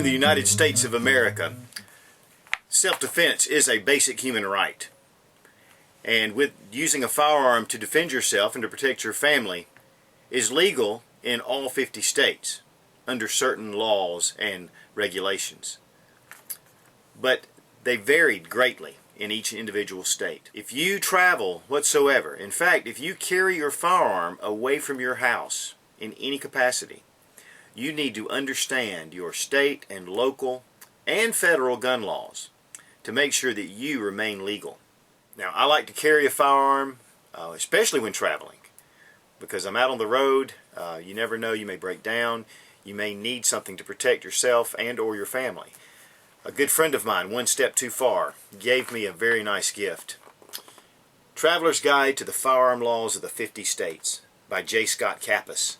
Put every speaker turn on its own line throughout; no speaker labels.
in the United States of America, self-defense is a basic human right. And with using a firearm to defend yourself and to protect your family is legal in all 50 states under certain laws and regulations. But they varied greatly in each individual state. If you travel whatsoever, in fact, if you carry your firearm away from your house in any capacity, you need to understand your state and local and federal gun laws to make sure that you remain legal. Now, I like to carry a firearm, especially when traveling, because I'm out on the road. You never know, you may break down. You may need something to protect yourself and or your family. A good friend of mine, One Step Too Far, gave me a very nice gift. Traveler's Guide to the Firearm Laws of the 50 States by J. Scott Kappas.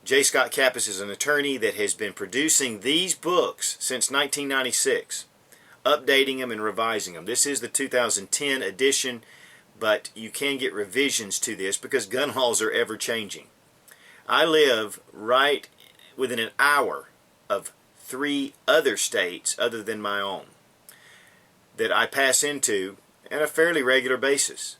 J. Scott Kappas is an attorney that has been producing these books since 1996, updating them and revising them. This is the 2010 edition, but you can get revisions to this because gun laws are ever changing. I live right within an hour of 3 other states other than my own that I pass into on a fairly regular basis.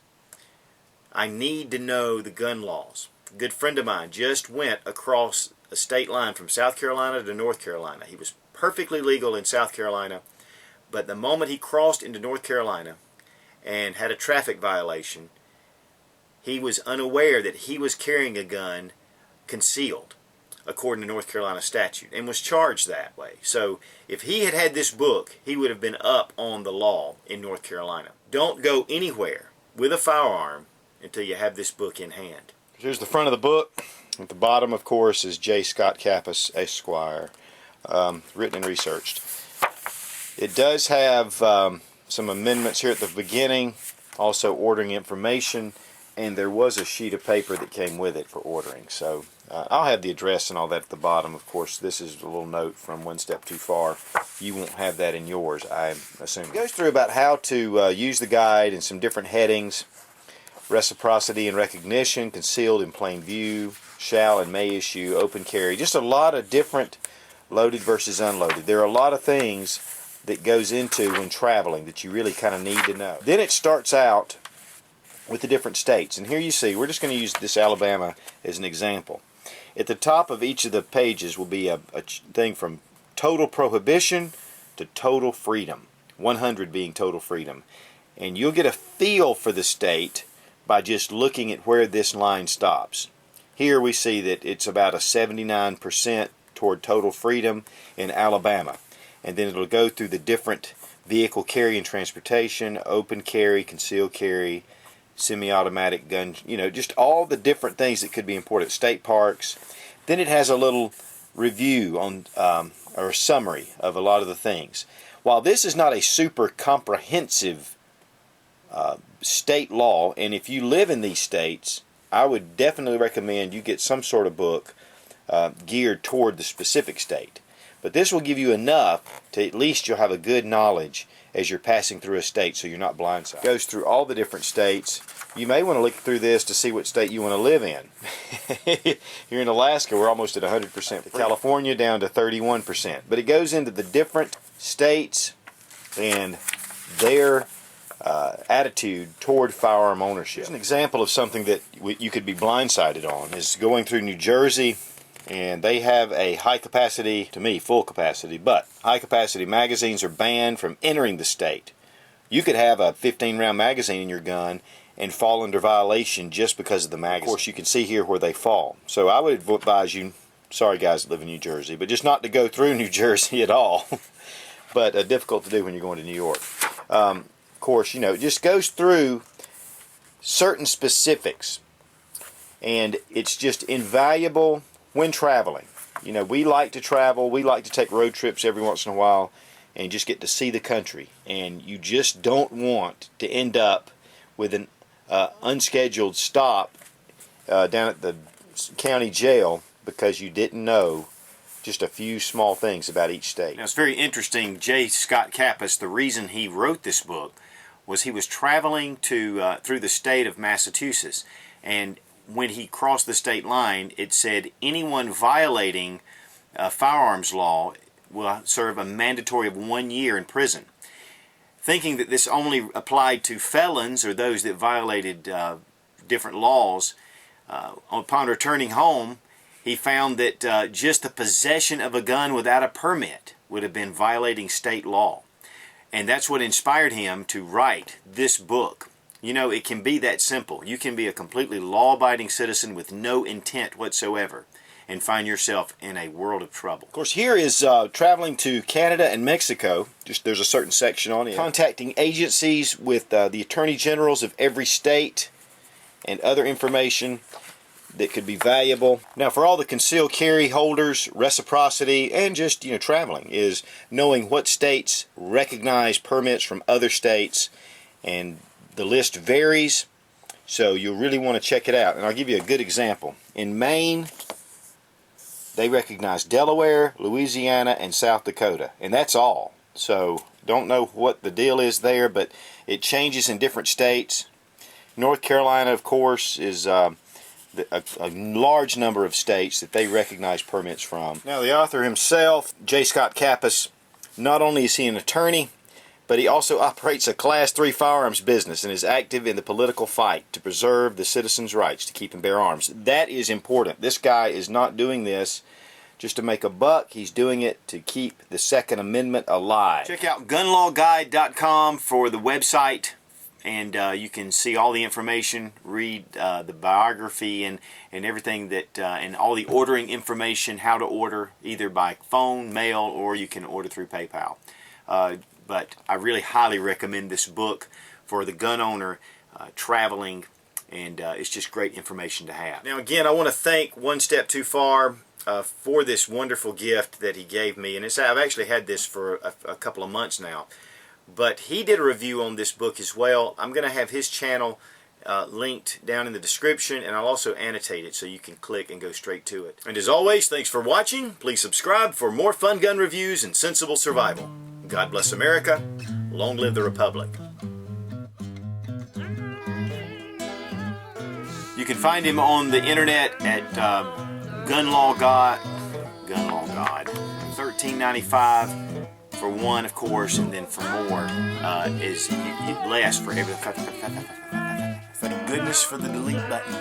I need to know the gun laws. A good friend of mine just went across a state line from South Carolina to North Carolina. He was perfectly legal in South Carolina, but the moment he crossed into North Carolina and had a traffic violation, he was unaware that he was carrying a gun concealed according to North Carolina statute and was charged that way. So if he had had this book, he would have been up on the law in North Carolina. Don't go anywhere with a firearm until you have this book in hand. Here's the front of the book. At the bottom, of course, is J. Scott Kappas, Esquire, written and researched. It does have some amendments here at the beginning, also ordering information, and there was a sheet of paper that came with it for ordering. So I'll have the address and all that at the bottom. Of course, this is a little note from One Step Too Far. You won't have that in yours, I assume. It goes through about how to use the guide and some different headings. Reciprocity and recognition, concealed in plain view, shall and may issue, open carry. Just a lot of different loaded versus unloaded. There are a lot of things that goes into when traveling that you really kind of need to know. Then it starts out with the different states. And here you see, we're just going to use this Alabama as an example. At the top of each of the pages will be a thing from total prohibition to total freedom, 100 being total freedom. And you'll get a feel for the state by just looking at where this line stops. Here we see that it's about a 79% toward total freedom in Alabama. And then it'll go through the different vehicle carry and transportation, open carry, concealed carry, semi-automatic gun, just all the different things that could be important. State parks. Then it has a little review on or a summary of a lot of the things. While this is not a super comprehensive state law, and if you live in these states, I would definitely recommend you get some sort of book geared toward the specific state. But this will give you enough to at least you'll have a good knowledge as you're passing through a state so you're not blindsided. It goes through all the different states. You may want to look through this to see what state you want to live in. Here in Alaska, we're almost at 100%. California down to 31%. But it goes into the different states and their attitude toward firearm ownership. Here's an example of something that you could be blindsided on is going through New Jersey. And they have a high capacity, to me, full capacity, but high capacity magazines are banned from entering the state. You could have a 15-round magazine in your gun and fall under violation just because of the magazine. Of course, you can see here where they fall. So I would advise you, sorry guys that live in New Jersey, but just not to go through New Jersey at all. But difficult to do when you're going to New York. Of course, it just goes through certain specifics. And it's just invaluable when traveling. We like to travel, we like to take road trips every once in a while and just get to see the country. And you just don't want to end up with an unscheduled stop down at the county jail because you didn't know just a few small things about each state. Now it's very interesting, J. Scott Kappas, the reason he wrote this book was he was traveling through the state of Massachusetts, and when he crossed the state line, it said anyone violating a firearms law will serve a mandatory of 1 year in prison. Thinking that this only applied to felons or those that violated different laws, upon returning home, he found that just the possession of a gun without a permit would have been violating state law. And that's what inspired him to write this book. You know, it can be that simple. You can be a completely law-abiding citizen with no intent whatsoever and find yourself in a world of trouble. Of course, here is traveling to Canada and Mexico. Just there's a certain section on it. Contacting agencies with the attorney generals of every state and other information that could be valuable. Now, for all the concealed carry holders, reciprocity, and just, you know, traveling is knowing what states recognize permits from other states, and the list varies, so you'll really want to check it out. And I'll give you a good example. In Maine, they recognize Delaware, Louisiana, and South Dakota, and that's all. So don't know what the deal is there, but it changes in different states. North Carolina, of course, is a large number of states that they recognize permits from. Now, the author himself, J. Scott Kappas, not only is he an attorney, but he also operates a Class 3 firearms business and is active in the political fight to preserve the citizens' rights to keep and bear arms. That is important. This guy is not doing this just to make a buck. He's doing it to keep the Second Amendment alive. Check out gunlawguide.com for the website, and you can see all the information, read the biography and everything that, and all the ordering information, how to order either by phone, mail, or you can order through PayPal. But I really highly recommend this book for the gun owner traveling, and it's just great information to have. Now again, I want to thank One Step Too Far for this wonderful gift that he gave me, and I've actually had this for a couple of months now. But he did a review on this book as well. I'm going to have his channel linked down in the description, and I'll also annotate it so you can click and go straight to it. And as always, thanks for watching. Please subscribe for more fun gun reviews and sensible survival. God bless America. Long live the Republic. You can find him on the internet at Gun Law God, $13.95 for one, of course, and then for more is less for every. Thank goodness for the delete button.